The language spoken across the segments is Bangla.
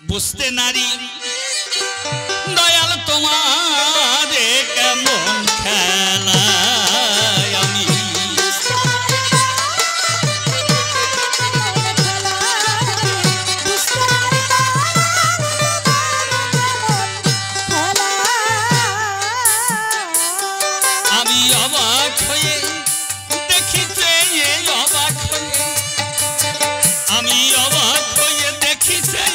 বুঝতে নারী দয়াল তোমারে কেমন খেলা আমি আমি অবাক হয়ে দেখিতে অবাক হয়ে আমি অবাক হয়ে দেখিতে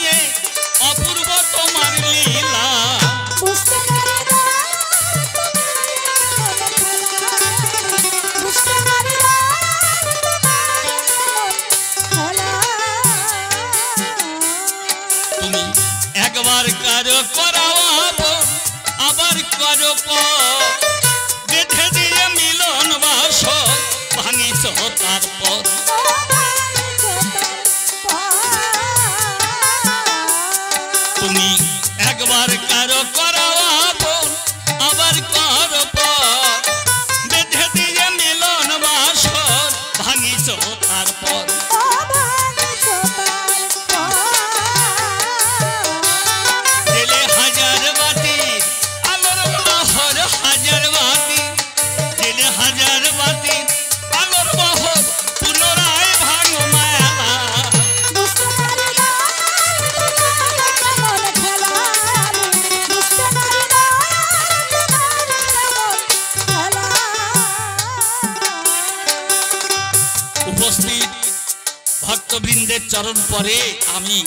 অপূর্ব তোমার লীলা তুমি একবার কারো করাবো আবার কারো বেঁধে দিয়ে মিলন বাস ভাঙিছ তারপর তুমি একবার কারো করাবো আবার কারো বেঁধে দিয়ে মিলন বাস ভাঙিছ তারপর দিলে হাজার বাতি আলোর বহর হাজার বাতি দিলে হাজার বাতি আলোর বহর পুনরায় ভাঙো মায়া উপস্থিত ভক্তবৃন্দের চরণ পরে আমি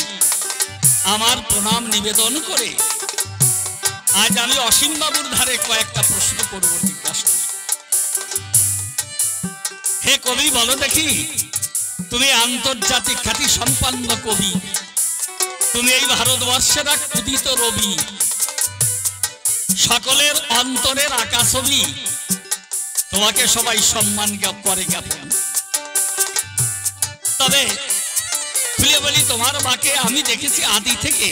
আমার প্রণাম নিবেদন করে আজ আমি অসীম বাবুর ধারে কয়েকটা প্রশ্ন করব জিজ্ঞাসা। হে কবি বলো দেখি, তুমি আন্তর্জাতিক খ্যাতি সম্পন্ন কবি, তুমি এই ভারতবর্ষের এক উদিত রবি, সকলের অন্তরের আকাশবি, তোমাকে সবাই সম্মান করে জ্ঞাপন। তবে খুলে বলি, তোমার মাকে আমি দেখেছি আদি থেকে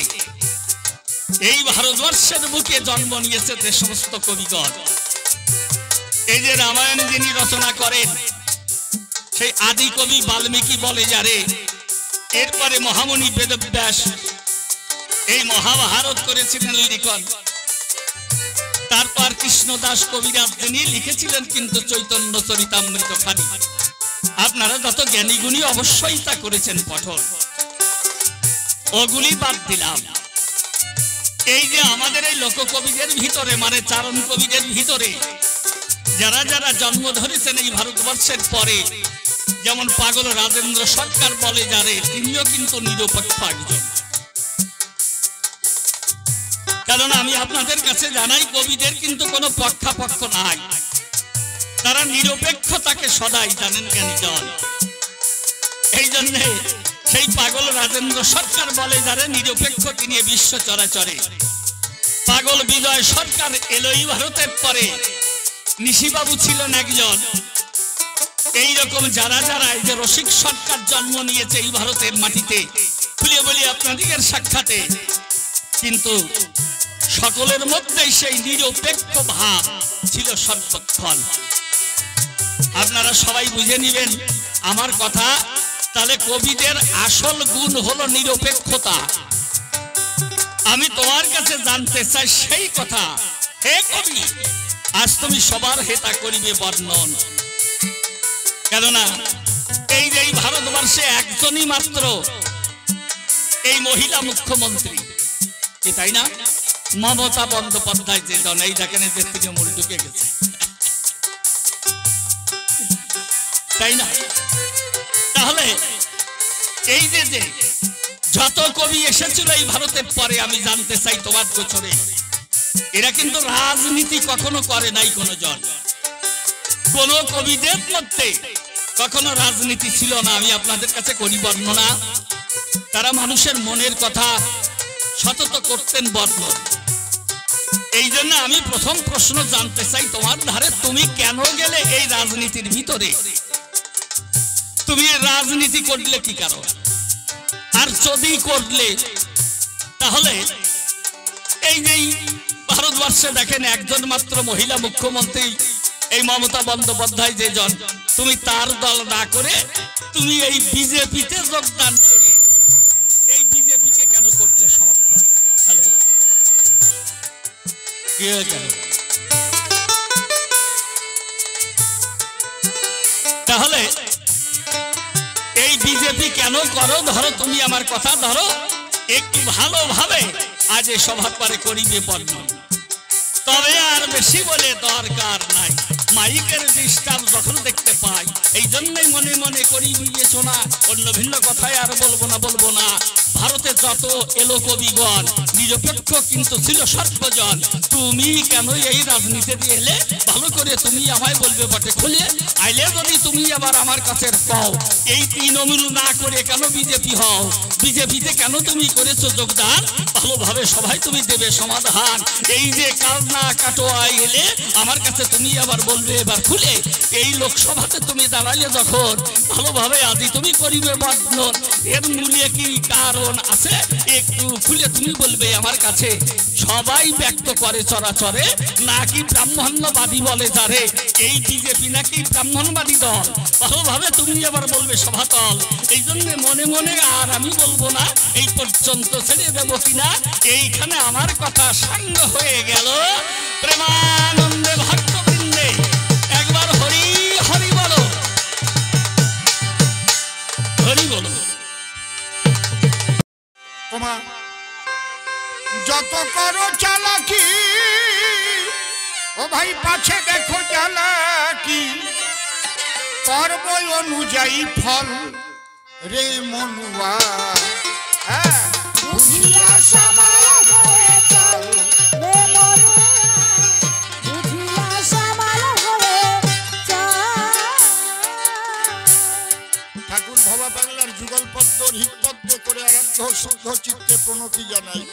এই ভারতবর্ষের বুকে জন্ম নিয়েছে যে সমস্ত কবিগণ। এই যে রামায়ণ যিনি রচনা করেন সেই আদি কবি বাল্মীকি বলে যারে, এরপরে মহামুনি বেদব্যাস এই মহাভারত করেছিলেন লিখন, তারপর কৃষ্ণদাস কবিরাজ তিনি লিখেছিলেন কিন্তু চৈতন্য চরিতামৃত খানি। আপনারা যত জ্ঞানী গুণী অবশ্যই তা করেছেন পঠন, ওগুলি বাদ দিলাম। এই যে আমাদের এই লোককবিদের ভিতরে মানে চারণ কবিদের ভিতরে যারা যারা জন্ম ধরেছেন এই ভারতবর্ষের পরে, যেমন পাগল রাজেন্দ্র সরকার বলে যারে, তিনিও কিন্তু নিরপেক্ষ একজন। কারণ আমি আপনাদের কাছে জানাই কবিদের কিন্তু কোনো পক্ষাপক্ষ নাই, তারা নিরপেক্ষতাকে সদাই জানেন জ্ঞানীজন। এই জন্যে সেই পাগল রাজেন্দ্র সরকার বলে যারে নিরপেক্ষ, তিনি বিশ্ব চরাচরে। পাগল বিজয় সরকার এলো এই ভারতের পরে, নিশিবাবু ছিলেন একজন। এইরকম যারা যারা এই যে রসিক সরকার জন্ম নিয়েছে এই ভারতের মাটিতে, খুলে বলি আপনাদের সাক্ষাতে, কিন্তু সকলের মধ্যে সেই নিরপেক্ষ ভাব ছিল সর্বক্ষণ। আপনারা সবাই বুঝে নিবেন আমার কথা। তাহলে কবিদের আসল গুণ হলো নিরপেক্ষতা। আমি তোমার কাছে জানতে চাই সেই কথা, হে কবি, আজ তুমি সবার হেতা করিবে বর্ণন। কেননা এই যে ভারতবর্ষে একজনই মাত্র এই মহিলা মুখ্যমন্ত্রী, কি তাই না? মমতা বন্দ্যোপাধ্যায় যে জন, এই দেখেন যে তৃণমূল ঢুকে গেছে, তাই না? তাহলে এই যে যত কবি এসেছিল এই ভারতের পরে, আমি জানতে চাই তোমার গোচরে, এরা কিন্তু রাজনীতি কখনো করে নাই কোনো জন। কোন কবিদের মধ্যে কখনো রাজনীতি ছিল না। আমি আপনাদের কাছে করি বর্ণনা, তারা মানুষের মনের কথা সতত করতেন বর্ণন। এই জন্য আমি প্রথম প্রশ্ন জানতে চাই তোমার ধারে, তুমি কেন গেলে এই রাজনীতির ভিতরে? তুমি রাজনীতি করলে কি কারণ? আর যদি করলে তাহলে এই যে ভারতবর্ষে দেখেন একজন মাত্র মহিলা মুখ্যমন্ত্রী এই মমতা বন্দ্যোপাধ্যায় যে জন, তুমি তার দল না করে তুমি এই বিজেপিতে যোগদান করে এই বিজেপিকে কেন করলে? থাকলে সমর্থন। হ্যালো, কি হয়েছে? তাহলে এই বিজেপি কেন করো? ধরো তুমি আমার কথা ধরো, একটু ভালোভাবে আজ এ সভার পরে করিবে পণ্য, তবে আর বেশি বলে দরকার নাই। মাইকের ডিস্টার্ব যখন দেখতে পাই, এই জন্যই মনে মনে করি বিবেচনা, অন্য ভিন্ন কথায় আর বলবো না। ভারতে যত এলো কবিগণ, নিরপেক্ষ কিন্তু ছিল সর্বজন। তুমি কেন এই রাজনীতিতে এলে? ভালো করে তুমি আমায় বলবে বটে খুলে। আইলে যদি তুমি আবার আমার কাছে পাও, এই তৃণমূল না করে কেন বিজেপি হও? বিজেপিতে কেন তুমি করেছো যোগদান? ভালোভাবে সবাই তুমি দেবে সমাধান। এই যে কালনা কাটোয়ায় এলে আমার কাছে তুমি আবার বলবে এবার খুলে। এই লোকসভাতে তুমি দাঁড়ালে যখন, ভালোভাবে আদি তুমি করিবে বর্ণন। এর মূলে কি কারণ আছে? একটু খুলে তুমি বলবে আমার কাছে। সবাই ব্যক্ত করে চরাচরে, নাকি ব্রাহ্মণ্যবাদী বলে যারে, এই বিজেপি নাকি ব্রাহ্মণবাদী দল। ভালোভাবে তুমি আবার বলবে সভাতল। এই জন্য মনে মনে আর আমি বলবো না, এই পর্যন্ত ছেড়ে দেবো কিনা। এইখানে আমার কথা সাঙ্গ হয়ে গেল। প্রেমানন্দে ভক্তবৃন্দে একবার হরি হরি বলো, হরি বলো। তোমা যত করো চালাকি, ও ভাই পাছে দেখো চালাকি, কর্ম অনুযায়ী ফল রে মনুয়া। বুঝিয়া সামাল হয়ে চল রে মনুয়া, বুঝিয়া সামাল হয়ে চল। ঠাকুর ভবা বাংলার যুগল পদ্ম হৃদপদ্ম করে আরাধ্য শুদ্ধ চিত্তে প্রণতি জানাই।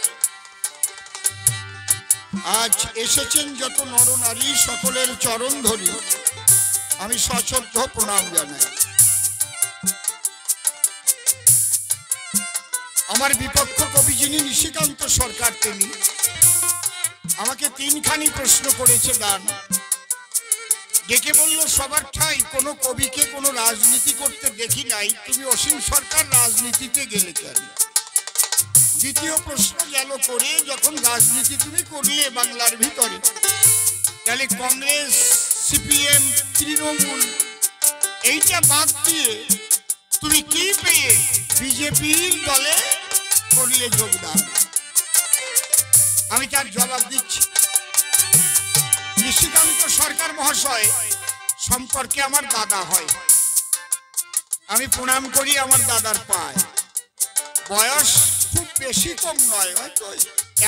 আজ এসেছেন যত নর নারী, সকলের চরণ ধরি আমি সশ্রদ্ধ প্রণাম জানাই। আমার বিপক্ষ কবি যিনি নিশিকান্ত সরকার, তিনি আমাকে তিনখানি প্রশ্ন করেছে গান ডেকে বলল, সবার ঠাই কোনো কবিকে কোনো রাজনীতি করতে দেখি নাই, তুমি অসীম সরকার রাজনীতিতে গেলে কেন? দ্বিতীয় প্রশ্ন গেল করে, যখন রাজনীতি তুমি করলে বাংলার ভিতরে, তাহলে কংগ্রেস, সিপিএম, তৃণমূল এইটা বাদ দিয়ে তুমি কি পেয়ে বিজেপির দলে করলে যোগদান? আমি তার জবাব দিচ্ছি। নিশিকান্ত সরকার মহাশয় সম্পর্কে আমার দাদা হয়, আমি প্রণাম করি আমার দাদার পায়। বয়স খুব বেশি কম নয়, হয়তো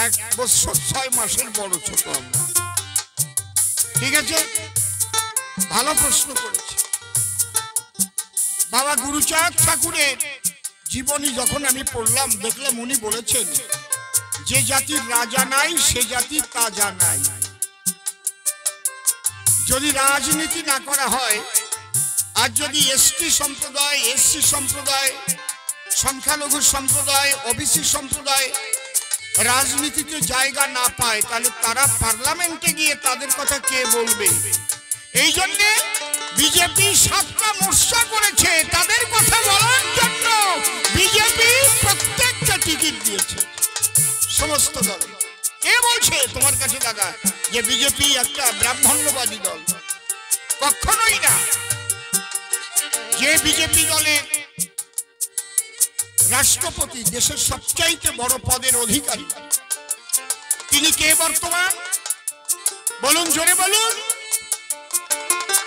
1 বছর 6 মাসের বড় ছোট আমরা। ঠিক আছে, ভালো প্রশ্ন করেছে। বাবা গুরুচাঁদ ঠাকুরের জীবনী যখন আমি পড়লাম, দেখলাম উনি বলেছেন, যে জাতির রাজা নাই সে জাতির তাজা নাই। যদি রাজনীতি না করা হয়, আর যদি এসটি সম্প্রদায়, এসসি সম্প্রদায়, সংখ্যালঘু সম্প্রদায়, ওবিসি সম্প্রদায় রাজনীতিতে জায়গা না পায়, তাহলে তারা পার্লামেন্টে গিয়ে তাদের কথা কে বলবে? এই জন্য বিজেপি 7টা মোর্চা করেছে, তাদের কথা বলার জন্য বিজেপি প্রত্যেকটা টিকিট দিয়েছে সমস্ত দল। কে বলছে তোমার কাছে দাদা যে বিজেপি একটা ব্রাহ্মণ্যবাদী দল? কখনোই না। যে বিজেপি দলের রাষ্ট্রপতি, দেশের সবচাইতে বড় পদের অধিকারী, তিনি কে বর্তমান? বলুন, জোরে বলুন।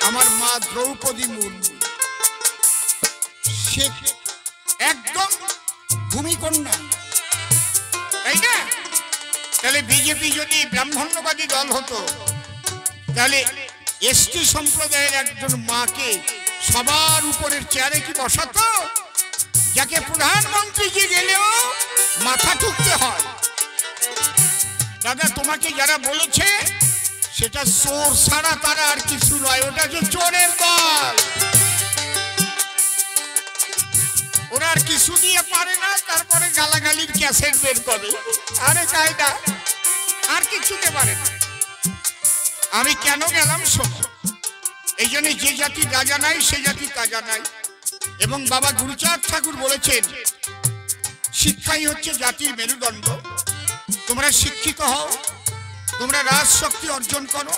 আমার মা দ্রৌপদী মুর্মু। সে একদম ভূমিকন্যা, তাই না? তাহলে বিজেপি যদি ব্রাহ্মণ্যবাদী দল হতো, তাহলে এসটি সম্প্রদায়ের একজন মাকে সবার উপরের চেয়ারে কি বসাতো, যাকে প্রধানমন্ত্রী গেলেও মাথা ঠুকতে হয়? দাদা, তোমাকে যারা বলেছে সেটা চোর ছাড়া তারা আর কিছু নয়, ওটা যে চোরের দল। ওরা আর কিছু দিয়ে পারে না, তারপরে গালাগালির ক্যাসেট বের করে, আরে কায়দা আর কিছুতে পারে না। আমি কেন গেলাম শোনো, এই জন্য যে জাতি রাজা নাই সে জাতি তাজা নাই। এবং বাবা গুরুচাঁদ ঠাকুর বলেছেন, শিক্ষাই হচ্ছে জাতির মেরুদণ্ড। তোমরা শিক্ষিত হও, তোমরা রাজশক্তি অর্জন করো,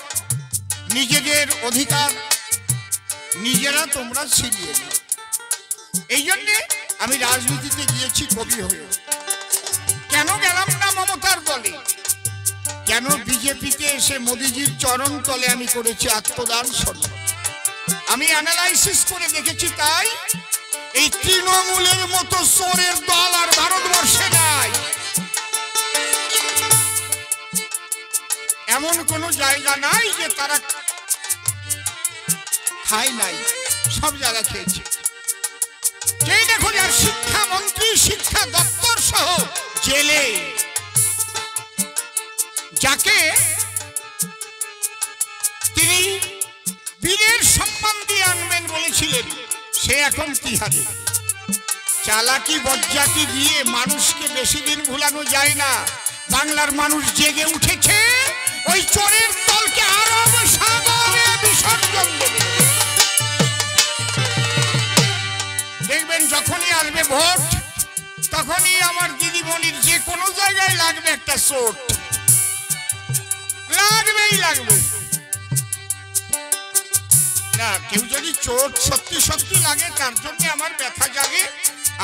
নিজেদের অধিকার নিজেরা তোমরা ছিনিয়ে নাও। এই জন্যে আমি রাজনীতিতে গিয়েছি কবি হয়ে। কেন গেলাম না মমতার দলে? কেন বিজেপিতে এসে মোদিজির চরণ তলে আমি করেছি আত্মদান সন্ন্যাস। আমি অ্যানালাইসিস করে দেখেছি, তাই এই তৃণমূলের মতো চোরের দল আর ভারতবর্ষে নাই। এমন কোন জায়গা নাই যে তারা খায় নাই, সব জায়গা খেয়েছে। যেই দেখুন আর শিক্ষামন্ত্রী, শিক্ষা দপ্তর সহ জেলে, যাকে তিনি বীরের সম্মান দিয়ে আনবেন বলেছিলেন, সে এখন তিহারে। চালাকি বজ্জাতি দিয়ে মানুষকে বেশি দিন ভুলানো যায় না। বাংলার মানুষ জেগে উঠেছে, ওই চোরের দলকে আরব সাগরে বিসর্জন দেবে। দেখবেন যখনই আসবে ভোট, তখনই আমার দিদিমণির যে কোনো জায়গায় লাগবে একটা চোট, লাগবেই লাগবে। না, কেউ যদি চোট সত্যি সত্যি লাগে, তার জন্য আমার ব্যথা জাগে,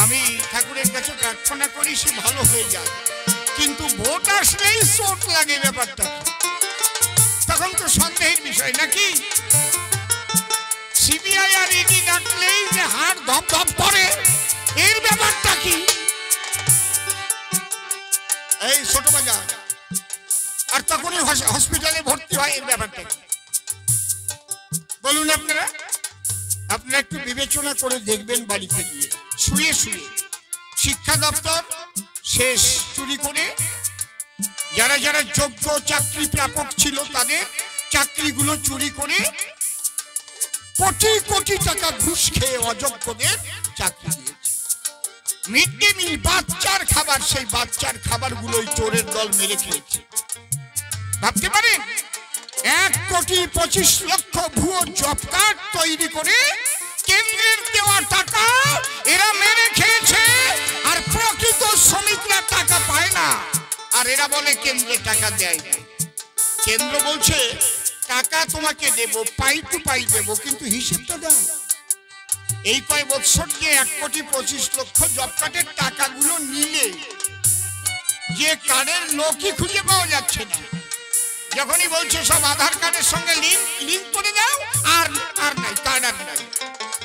আমি ঠাকুরের কাছে প্রার্থনা করি সে ভালো হয়ে যায়। কিন্তু ভোট আসলেই চোট লাগে, ব্যাপারটা তখন তো সন্দেহের বিষয় নাকি? সিবিআই আর ইডি ডাকলেই যে হাড় ধপ ধপ করে, এর ব্যাপারটা কি? এই ছোট বাজার, আর তখনই হসপিটালে ভর্তি হয়, এর ব্যাপারটা কি বলুন আপনারা? আপনারা একটু বিবেচনা করে দেখবেন বাড়িতে গিয়ে, শুয়ে শুয়ে। শিক্ষা দপ্তর শেষ চুরি করে, যারা যারা যোগ্য চাকরি প্রাপক ছিল তাদের চাকরিগুলো চুরি করে কোটি কোটি টাকা ঘুষ খেয়ে অযোগ্যদের চাকরি দিয়েছে। মিড ডে মিল, বাচ্চার খাবার, সেই বাচ্চার খাবারগুলোই চোরের দল মেরে খেয়েছে। ভাবতে পারেন, 1,25,00,000 ভুয়ো জব কার্ড তৈরি করে কেন্দ্রের দেওয়া টাকা এরা মেরে খেয়েছে, আর প্রকৃত শ্রমিকরা টাকা পায় না। আর এরা বলে কেন্দ্রে টাকা দেয় না। কেন্দ্র বলছে টাকা তোমাকে দেব, পাই টু পাই দেব, কিন্তু হিসেবটা দাও। এই কয় বছর যে 1,25,00,000 জব কার্ডের টাকাগুলো নিলে, যে কার্ডের লোকই খুঁজে পাওয়া যাচ্ছে না। যখনই বলছে সব আধার কার্ডের সঙ্গে লিঙ্ক করে দাও, আর নাই, কার্ড আর নাই।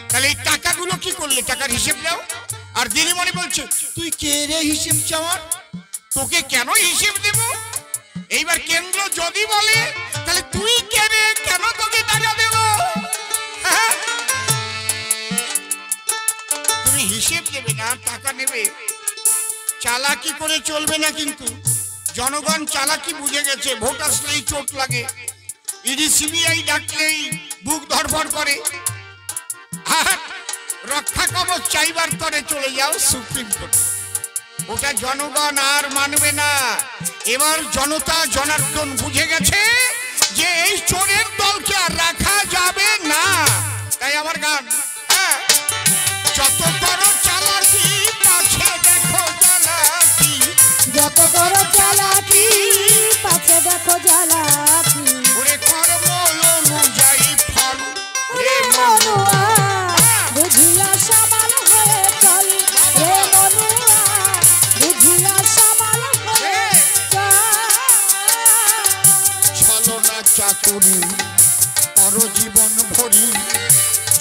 তাহলে এই টাকাগুলো কি করলে? টাকার হিসেব দাও। আর দিদিমণি বলছে, তুই কে রে হিসেব চাওয়ার? তোকে কেন হিসেব দেব? এইবার কেন্দ্র যদি বলে, তাহলে তুই কে রে, কেন তোকে টাকা দেব? তুমি হিসেব দেবে না, টাকা নেবে। চালাকি করে চলবে না, কিন্তু জনগণ চালাকি বুঝে গেছে। ভোট আসলেই চোট লাগে, ইডি সিবিআই ডাকলেই বুক ধরফর করে, আর রক্ষা কবচ চাইবার তরে চলে যাও সুপ্রিম কোর্টে। ওটা জনগণ আর মানবে না। এবার জনতা জনার্দন বুঝে গেছে যে এই চোরের দলকে আর রাখা যাবে না। তাই আমার গান, যত করো চালাকি পাছে দেখো জ্বালাকি, যত করো চালাকি পাছে দেখো জ্বালাকি, ওরে কর্ম অনুযায়ী ফল রে মনুয়া বুঝিয়া সামাল হয়ে চল, রে মনুয়া বুঝিয়া সামাল হয়ে চল। ছলনা চাতুরি করো জীবন ভরি,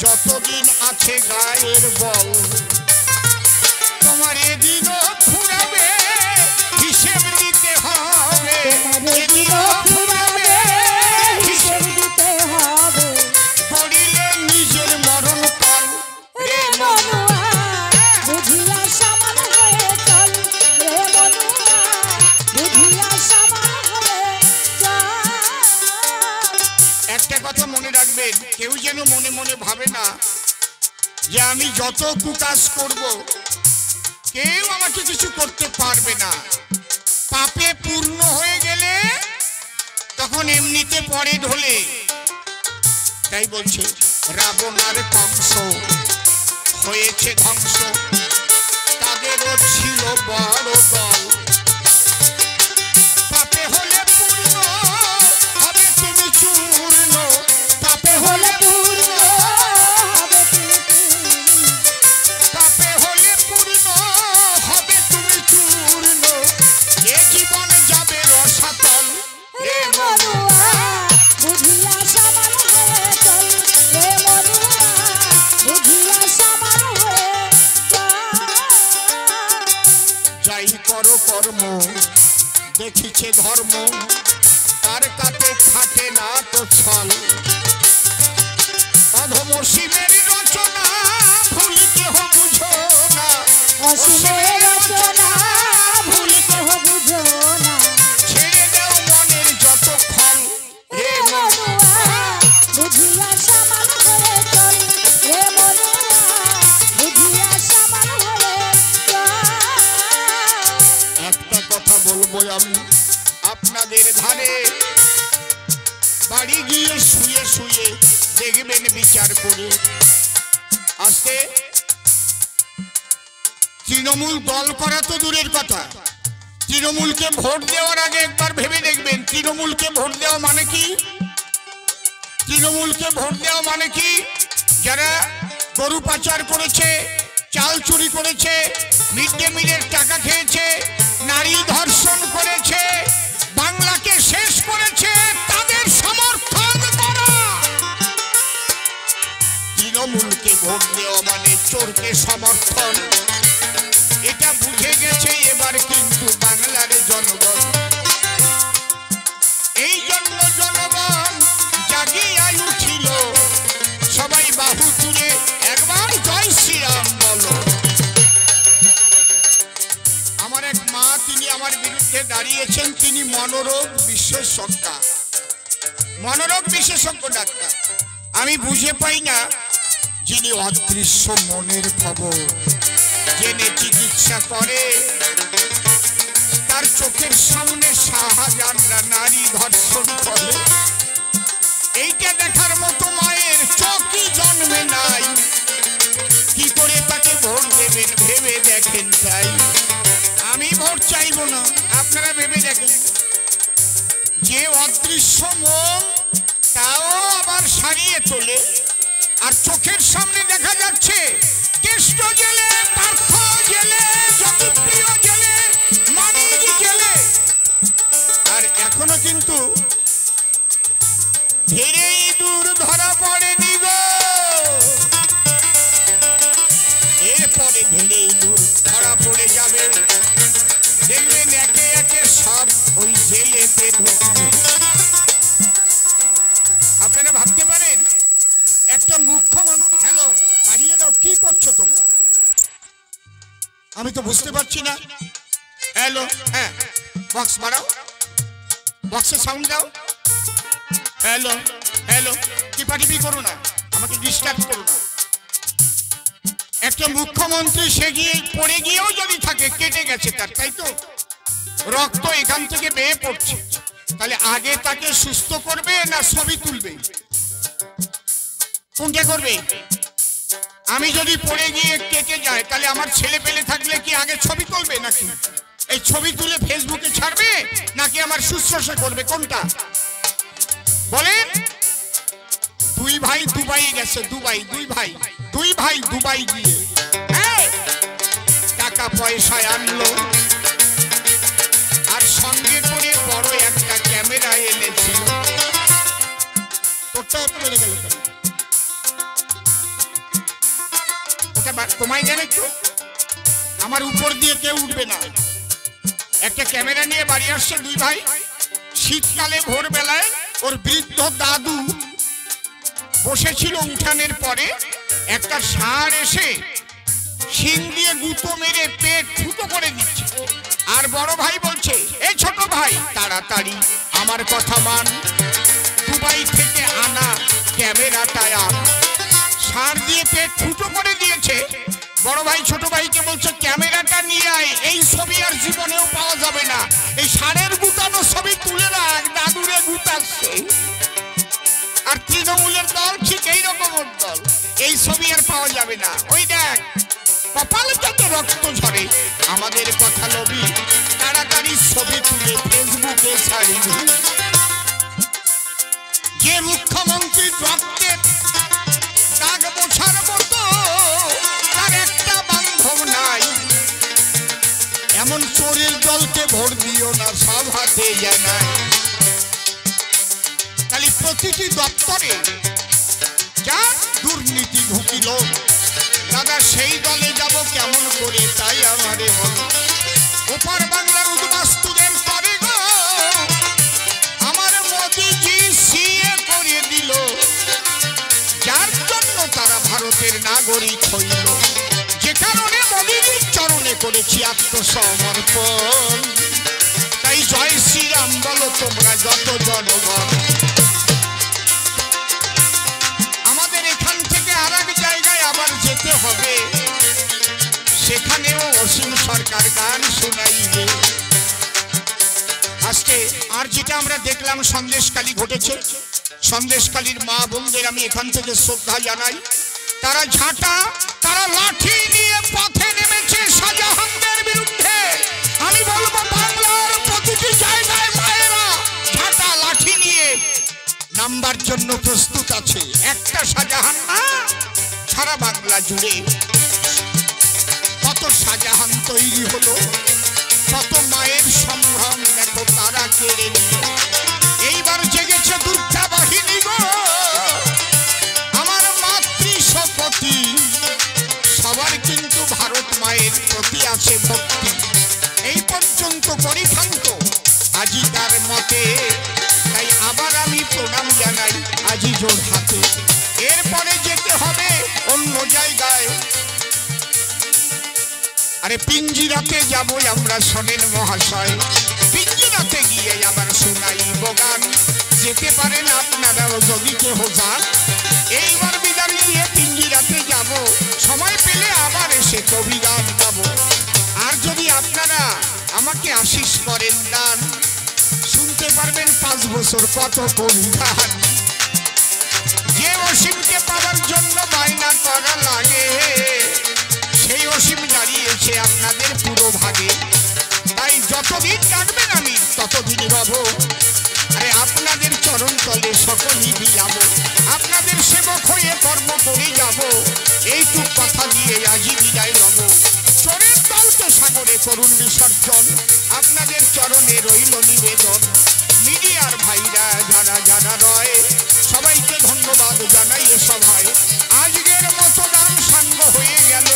যতদিন আছে গায়ের বল, তোমার এদিনও ফুরাবে, হিসেব দিতে হবে, এদিনও ফুরাবে, হিসেব দিতে হবে, পড়িলে নিজের মরণ কাল, রে মনুয়া বুঝিয়া সামাল হয়ে চল, রে মনুয়া বুঝিয়া সামাল হয়ে চল। একটা কথা মনে রাখবেন, কেউ যেন মনে মনে ভাবে না যে আমি যত কুকাজ করব কেউ আমাকে কিছু করতে পারবে না। পাপে পূর্ণ হয়ে গেলে তখন এমনিতে পড়ে ঢলে। তাই বলছে রাবণ আর কংস হয়েছে ধ্বংস, তাদের তোমাদেরও ছিল বড় দল পাপে হলে পূর্ণ হবে তুমি চূর্ণ পাপে হলে পূর্ণ হবে তুমি পাপে হলে পূর্ণ হবে তুমি চূর্ণ এ জীবন যাবে রসাতল রে মনুয়া বুঝিয়া সমান হয়ে চল রে মনুয়া বুঝিয়া সমান হয়ে যাই করো কর্ম দেখিছে ধর্ম তার কাতে খাটে না তো ছল অধম শিবের রচনা ভুল কেহ বুঝো না অসীমের রচনা ভুল কেহ বুঝো না ছেড়ে দাও মনের যত খল রে মনুয়া বুঝিয়া সমান হয়ে চল রে মনুয়া বুঝিয়া সমান হয়ে চল একটা কথা বলবো আমি আপনাদের ধারে বাড়ি গিয়ে শুয়ে শুয়ে দেখবেন বিচার করে আজকে তৃণমূল দল করা তো দূরের কথা তৃণমূলকে ভোট দেওয়ার আগে একবার ভেবে দেখবেন তৃণমূলকে ভোট দেওয়া মানে কি তৃণমূলকে ভোট দেওয়া মানে কি যারা গরু পাচার করেছে চাল চুরি করেছে মিড ডে মিলের টাকা খেয়েছে নারী ধর্ষণ করেছে বাংলাকে শেষ করেছে তাদের সমর্থন করা তৃণমূলকে ভোট দেওয়া মানে চোরকে সমর্থন এটা বুঝে গেছে এবার কিন্তু বাংলার জনগণ এই জন্য জনগণ জাগিয়া উঠিল সবাই বাহু তুলে একবার জয় শ্রীরাম বলো আমার এক মা তিনি আমার বিরুদ্ধে দাঁড়িয়েছেন তিনি মনোরোগ বিশেষজ্ঞ মনোরোগ বিশেষজ্ঞ ডাক্তার আমি বুঝে পাই না যিনি অদৃশ্য মনের খবর জেনে চিকিৎসা করে তার চোখের সামনে শাহজাহানরা নারী ধর্ষণ করে এইটা দেখার মতো মায়ের চোখই জন্মে নাই কি করে তাকে ভোট দেবেন ভেবে দেখেন তাই আমি ভোট চাইবো না আপনারা ভেবে দেখেন যে অদৃশ্য মন তাও আবার সারিয়ে তোলে আর চোখের সামনে দেখা যাচ্ছে কেষ্ট জেলে পার্থ জেলে জ্যোতিপ্রিয় জেলে মানিক জেলে আর এখনো কিন্তু ধীরেই দূর ধরা পড়েনি গো এরপরে ধীরেই দূর ধরা পড়ে যাবে দেখবেন একে একে সব ওই জেলেতে ঢুকবে আপনারা ভাবতে পারেন একটা মুখ্যমন্ত্রী হ্যালো হারিয়ে দাও কি করছো তোমরা আমি তো বুঝতে পারছি না হ্যালো হ্যাঁ বক্স বাড়াও বক্সে সাউন্ড দাও হ্যালো হ্যালো টিপাটিপি করো না আমাকে ডিস্টার্ব করো না একটা মুখ্যমন্ত্রী সে গিয়ে পড়ে গিয়েও যদি থাকে কেটে গেছে তার তাই তো রক্ত এখান থেকে বেয়ে পড়ছে তাহলে আগে তাকে সুস্থ করবে না ছবি তুলবে কোনটা করবে আমি যদি পড়ে গিয়ে কেটে যায় তাহলে আমার ছেলে পেলে থাকলে কি আগে ছবি তুলবে নাকি এই ছবি তুলে ফেসবুকে ছাড়বে নাকি আমার শুশ্রূষা করবে কোনটা বলেন দুই ভাই দুবাই গেছে দুবাই দুই ভাই দুবাই গিয়ে টাকা পয়সা আনলো আর সঙ্গে করে বড় একটা ক্যামেরা এনেছিল তোরটা বেড়ে গেল ওটা তোমায় জানে একটু আমার উপর দিয়ে কেউ উঠবে না একটা ক্যামেরা নিয়ে বাড়ি আসছে দুই ভাই শীতকালে ভোরবেলায় ওর বৃদ্ধ দাদু বসেছিল উঠানের পরে একটা ষাঁড় এসে শিং দিয়ে গুঁতো মেরে পেট ফুটো করে দিচ্ছে আর বড় ভাই বলছে এই ছোট ভাই তাড়াতাড়ি আমার কথা মান দুবাই থেকে আনা ক্যামেরাটা আন ষাঁড় দিয়ে পেট ফুটো করে দিয়েছে বড় ভাই ছোট ভাইকে বলছে ক্যামেরাটা নিয়ে আয় এই ছবি আর জীবনেও পাওয়া যাবে না এই ষাঁড়ের গুতানো ছবি তুলে রাখ দাদুরে গুতাচ্ছে আর তৃণমূলের দল ঠিক এইরকম দল এই ছবি আর পাওয়া যাবে না ওই দেখ কপাল যত রক্ত ঝরে আমাদের কথা লবি তাড়াতাড়ি ছবি তুলে ফেসবুকে ছাড়ি। যে মুখ্যমন্ত্রী রক্তের দাগ মোছার মতো তার একটা বান্ধব নাই, এমন চোরের দলকে ভোট দিও না, সব হাতে জানায়। খালি প্রতিটি দপ্তরে যার দুর্নীতি ঢুকিল দাদা সেই দলে যাব কেমন করে, তাই আমারে বলো। ওপার বাংলার উদ্বাস্তুদের করে গো আমার মোদিজি সিএ করে দিল, যার জন্য তারা ভারতের নাগরিক হইল, যে কারণে মোদিজির চরণে করেছি আত্মসমর্পণ। তাই জয় শ্রীরাম বলো তোমরা যত জনগণ। আমাদের এখান থেকে আর এক জায়গায় আবার যেতে হবে, সেখানেও অসীম সরকার গান শোনাইবে। আজকে আর যেটা আমরা দেখলাম সন্দেশখালী ঘটেছে, সন্দেশখালীর মা বোনদের আমি এখান থেকে শ্রদ্ধা জানাই। তারা ঝাঁটা, তারা লাঠি নিয়ে পথে নেমেছে শাহজাহানদের বিরুদ্ধে। আমি বলবো বাংলার প্রতিটি জায়গায় মায়েরা ঝাঁটা লাঠি নিয়ে নামবার জন্য প্রস্তুত আছে। একটা শাহজাহান না, সারা বাংলা জুড়ে কত শাহজাহান তৈরি হলো, কত মায়ের সম্ভ্রম দেখো তারা কেড়ে নিল। এইবার জেগেছে দুর্গা বাহিনী গো, আমার মাতৃশপথী। সবার কিন্তু ভারত মায়ের প্রতি আছে ভক্তি। এই পর্যন্ত পরিখান্ত আজিকার মতে, তাই আবার আমি প্রণাম জানাই আজি জোর হাতে। এরপরে যেতে হবে অন্য জায়গায়, আরে পিঞ্জিরাতে যাবো আমরা শোনেন মহাশয়। পিঞ্জিরাতে গিয়ে আবার শোনাইব গান, যেতে পারেন আপনারাও যদি কেহ যান। এইবার বিদায় দিয়ে পিঞ্জিরাতে যাব, সময় পেলে আবার এসে কবি গান গাবো। আর যদি আপনারা আমাকে আশীষ করেন দান, শুনতে পারবেন 5 বছর কত কবি গান। যে অসীমকে পাওয়ার জন্য বায়না করা লাগে, সেই অসীম দাঁড়িয়েছে আপনাদের পুরো ভাগে। তাই যতদিন ডাকবেন আমি ততদিন রব, আরে আপনাদের চরণ তলে সকলই বিলাব, আপনাদের সেবক হয়ে কর্ম করে যাব। এইটুক কথা দিয়ে আজি বিদায় লব। চোরের দলকে সাগরে করুন বিসর্জন, আপনাদের চরণে রইল নিবেদন। মিডিয়ার ভাইরা যারা যারা রয়, সবাইকে ধন্যবাদ জানাই এ সভায়। আজকের মতো গান সাঙ্গ হয়ে গেল।